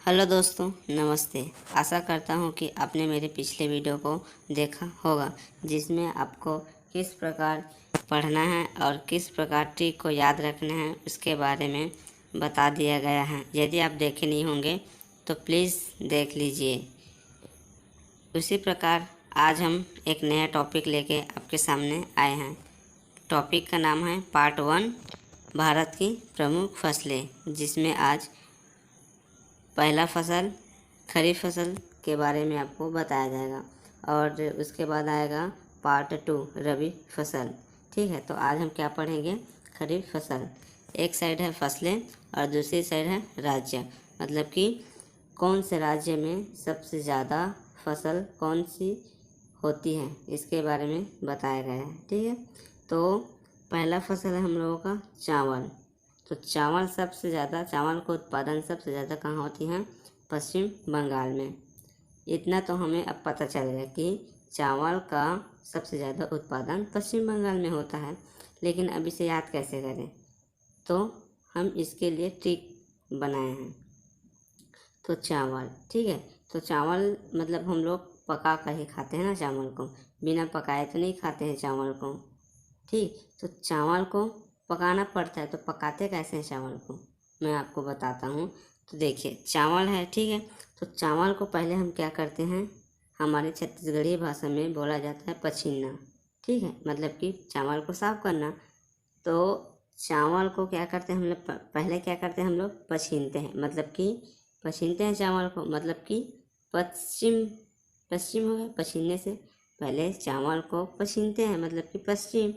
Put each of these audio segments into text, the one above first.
Hello दोस्तों, नमस्ते। आशा करता हूँ कि आपने मेरे पिछले वीडियो को देखा होगा, जिसमें आपको किस प्रकार पढ़ना है और किस प्रकार ट्रिक को याद रखना है उसके बारे में बता दिया गया है। यदि आप देखे नहीं होंगे तो प्लीज़ देख लीजिए। उसी प्रकार आज हम एक नया टॉपिक लेके आपके सामने आए हैं। टॉपिक का नाम है पार्ट 1, भारत की प्रमुख फसलें, जिसमें आज पहला फसल खरीफ फसल के बारे में आपको बताया जाएगा और उसके बाद आएगा पार्ट 2 रबी फसल। ठीक है, तो आज हम क्या पढ़ेंगे? खरीफ फसल। एक साइड है फसलें और दूसरी साइड है राज्य, मतलब कि कौन से राज्य में सबसे ज़्यादा फसल कौन सी होती है, इसके बारे में बताया गया है। ठीक है, तो पहला फसल है हम लोगों का चावल। तो चावल का उत्पादन सबसे ज़्यादा कहाँ होती है? पश्चिम बंगाल में। इतना तो हमें अब पता चल गया कि चावल का सबसे ज़्यादा उत्पादन पश्चिम बंगाल में होता है, लेकिन अब इसे याद कैसे करें? तो हम इसके लिए ट्रिक बनाए हैं। तो चावल, ठीक है, तो चावल मतलब हम लोग पका कर ही खाते हैं ना चावल को, बिना पकाए तो नहीं खाते हैं चावल को। ठीक, तो चावल को पकाना पड़ता है, तो पकाते कैसे हैं चावल को, मैं आपको बताता हूँ। तो देखिए, चावल है, ठीक है, तो चावल को पहले हम क्या करते हैं, हमारे छत्तीसगढ़ी भाषा में बोला जाता है पछीनना। ठीक है, मतलब कि चावल को साफ करना। तो चावल को क्या करते हैं हम लोग, पहले क्या करते हैं हम लोग, पछीनते हैं, मतलब कि पछीनते हैं चावल को, मतलब कि पश्चिम पश्चिम हो गया। पछीनने से पहले चावल को पछीनते हैं, मतलब कि पश्चिम,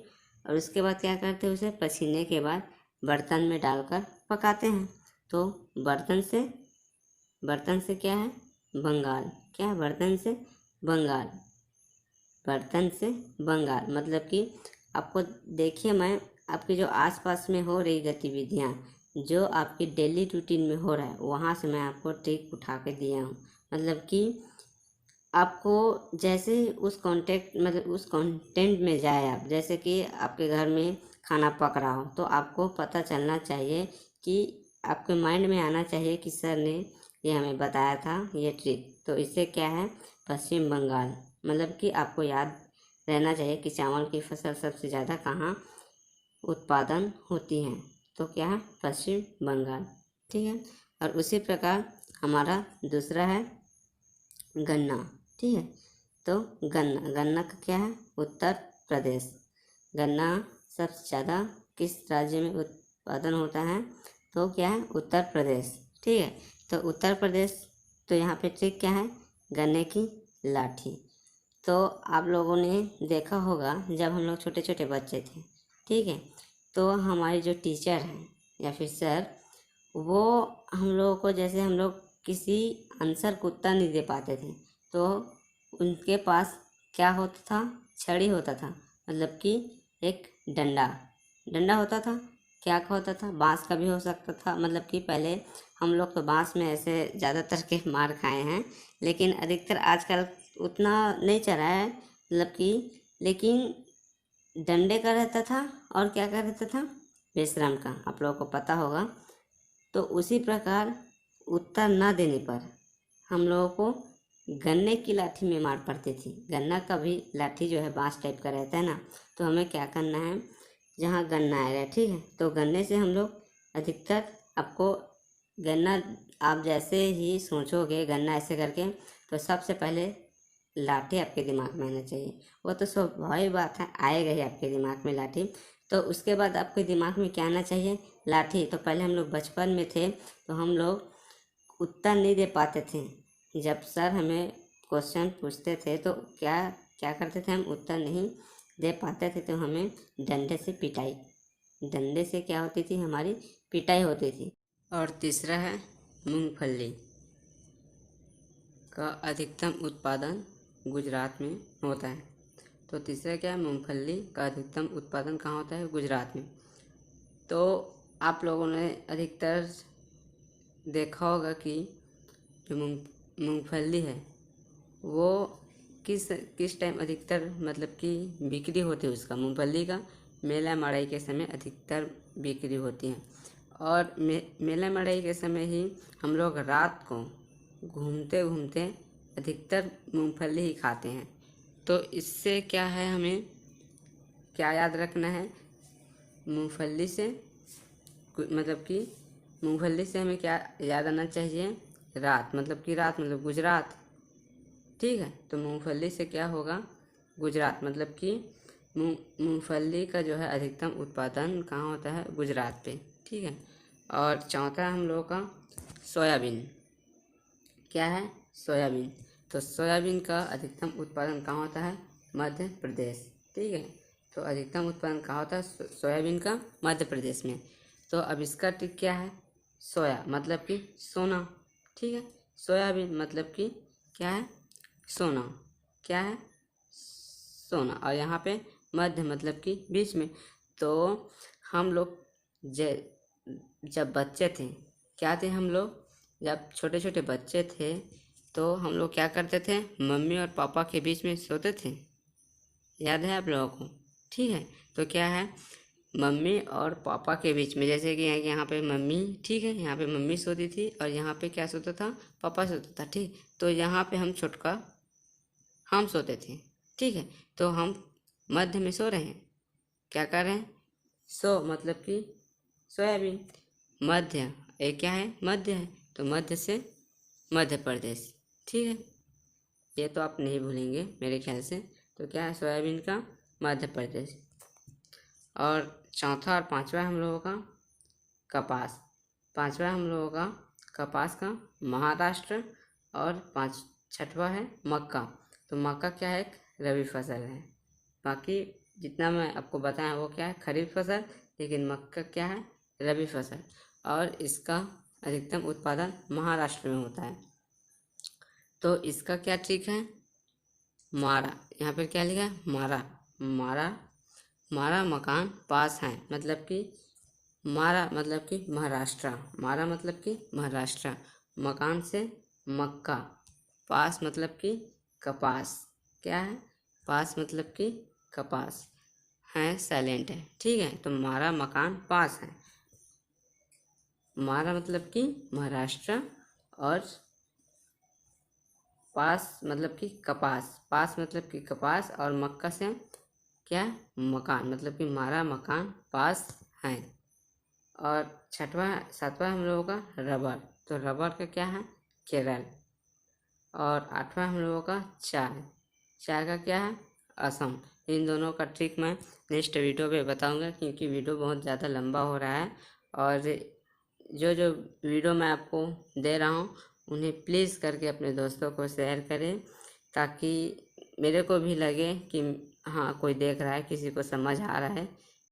और उसके बाद क्या करते हैं, उसे पसीने के बाद बर्तन में डालकर पकाते हैं। तो बर्तन से क्या है, बंगाल। क्या है? बर्तन से बंगाल, मतलब कि आपको देखिए, मैं आपके जो आसपास में हो रही गतिविधियाँ, जो आपकी डेली रूटीन में हो रहा है, वहाँ से मैं आपको ट्रिक उठा के दिया हूँ। मतलब कि आपको जैसे उस कंटेंट में जाए आप, जैसे कि आपके घर में खाना पक रहा हो, तो आपको पता चलना चाहिए कि आपके माइंड में आना चाहिए कि सर ने ये हमें बताया था ये ट्रिक। तो इससे क्या है, पश्चिम बंगाल, मतलब कि आपको याद रहना चाहिए कि चावल की फसल सबसे ज़्यादा कहाँ उत्पादन होती है। तो क्या है, पश्चिम बंगाल। ठीक है, और उसी प्रकार हमारा दूसरा है गन्ना। ठीक है, तो गन्ना का क्या है, उत्तर प्रदेश। गन्ना सबसे ज़्यादा किस राज्य में उत्पादन होता है? तो क्या है, उत्तर प्रदेश। ठीक है, तो उत्तर प्रदेश, तो यहाँ पे ट्रिक क्या है, गन्ने की लाठी। तो आप लोगों ने देखा होगा, जब हम लोग छोटे छोटे बच्चे थे, ठीक है, तो हमारे जो टीचर हैं या फिर सर, वो हम लोगों को, जैसे हम लोग किसी आंसर को उत्तर नहीं दे पाते थे, तो उनके पास क्या होता था, छड़ी होता था, मतलब कि एक डंडा डंडा होता था। क्या होता था, बांस का भी हो सकता था, मतलब कि पहले हम लोग तो बांस में ऐसे ज़्यादातर के मार खाए हैं, लेकिन अधिकतर आजकल उतना नहीं चला है, मतलब कि, लेकिन डंडे का रहता था और क्या का रहता था, बेशरम का, आप लोगों को पता होगा। तो उसी प्रकार उत्तर न देने पर हम लोगों को गन्ने की लाठी में मार पड़ती थी। गन्ना का भी लाठी जो है बांस टाइप का रहता है ना, तो हमें क्या करना है, जहाँ गन्ना आएगा, ठीक है, तो गन्ने से हम लोग अधिकतर, आपको गन्ना, आप जैसे ही सोचोगे गन्ना ऐसे करके, तो सबसे पहले लाठी आपके दिमाग में आना चाहिए। वो तो स्वाभाविक बात है, आएगा ही आपके दिमाग में लाठी। तो उसके बाद आपके दिमाग में क्या आना चाहिए, लाठी। तो पहले हम लोग बचपन में थे, तो हम लोग उत्तर नहीं दे पाते थे। जब सर हमें क्वेश्चन पूछते थे, तो क्या क्या करते थे, हम उत्तर नहीं दे पाते थे, तो हमें डंडे से क्या होती थी, हमारी पिटाई होती थी। और तीसरा है मूंगफली का अधिकतम उत्पादन गुजरात में होता है। तो तीसरा क्या है, मूंगफली का अधिकतम उत्पादन कहाँ होता है, गुजरात में। तो आप लोगों ने अधिकतर देखा होगा कि जो मूंगफली है, वो किस टाइम अधिकतर, मतलब कि बिक्री होती है उसका, मूंगफली का मेला मड़ाई के समय अधिकतर बिक्री होती है। और मेले मड़ई के समय ही हम लोग रात को घूमते घूमते अधिकतर मूंगफली ही खाते हैं। तो इससे क्या है, हमें क्या याद रखना है, मूंगफली से मतलब कि मूंगफली से हमें क्या याद आना चाहिए, रात मतलब गुजरात। ठीक है, तो मूंगफली से क्या होगा, गुजरात, मतलब कि मूंगफली का जो है अधिकतम उत्पादन कहाँ होता है, गुजरात पे। ठीक है, और चौथा हम लोगों का सोयाबीन। क्या है, सोयाबीन। तो सोयाबीन का अधिकतम उत्पादन कहाँ होता है, मध्य प्रदेश। ठीक है, तो अधिकतम उत्पादन कहाँ होता है सोयाबीन का, मध्य प्रदेश में। तो अब इसका ट्रिक क्या है, सोया मतलब कि सोना। ठीक है, सोयाबीन मतलब कि क्या है, सोना। क्या है, सोना। और यहाँ पे मध्य मतलब कि बीच में। तो हम लोग जब बच्चे थे, क्या थे हम लोग, जब छोटे छोटे बच्चे थे तो हम लोग क्या करते थे, मम्मी और पापा के बीच में सोते थे। याद है आप लोगों को। ठीक है, तो क्या है, मम्मी और पापा के बीच में, जैसे कि यहाँ पे मम्मी, ठीक है, यहाँ पे मम्मी सोती थी और यहाँ पे क्या सोता था, पापा सोता था। ठीक, तो यहाँ पे हम सोते थे। ठीक है, तो हम मध्य में सो रहे हैं, क्या कर रहे हैं, सो मतलब कि सोयाबीन। मध्य ये क्या है, मध्य है, तो मध्य से मध्य प्रदेश। ठीक है, ये तो आप नहीं भूलेंगे मेरे ख्याल से। तो क्या है, सोयाबीन का मध्य प्रदेश। और चौथा और पांचवा हम लोगों का कपास। पांचवा हम लोगों का कपास का महाराष्ट्र। और छठवा है मक्का। तो मक्का क्या है, एक रबी फसल है। बाकी जितना मैं आपको बताया वो क्या है, खरीफ फसल, लेकिन मक्का क्या है, रबी फसल। और इसका अधिकतम उत्पादन महाराष्ट्र में होता है। तो इसका क्या ट्रिक है, मारा, यहाँ पर क्या लिखा है, मारा। मारा मकान पास है, मतलब कि मारा मतलब कि महाराष्ट्र, मारा मतलब कि महाराष्ट्र, मकान से मक्का, पास मतलब कि कपास। क्या है, पास मतलब कि कपास है, साइलेंट है। ठीक है, तो मारा मकान पास है, मारा मतलब कि महाराष्ट्र, और पास मतलब कि कपास, पास मतलब कि कपास, और मक्का से क्या, मकान, मतलब कि मारा मकान पास है। और सातवां हम लोगों का रबर। तो रबर का क्या है, केरल। और आठवां हम लोगों का चाय का क्या है, असम। इन दोनों का ट्रिक मैं नेक्स्ट वीडियो पे बताऊंगा, क्योंकि वीडियो बहुत ज़्यादा लंबा हो रहा है। और जो जो वीडियो मैं आपको दे रहा हूँ उन्हें प्लीज़ करके अपने दोस्तों को शेयर करें, ताकि मेरे को भी लगे कि हाँ कोई देख रहा है, किसी को समझ आ रहा है।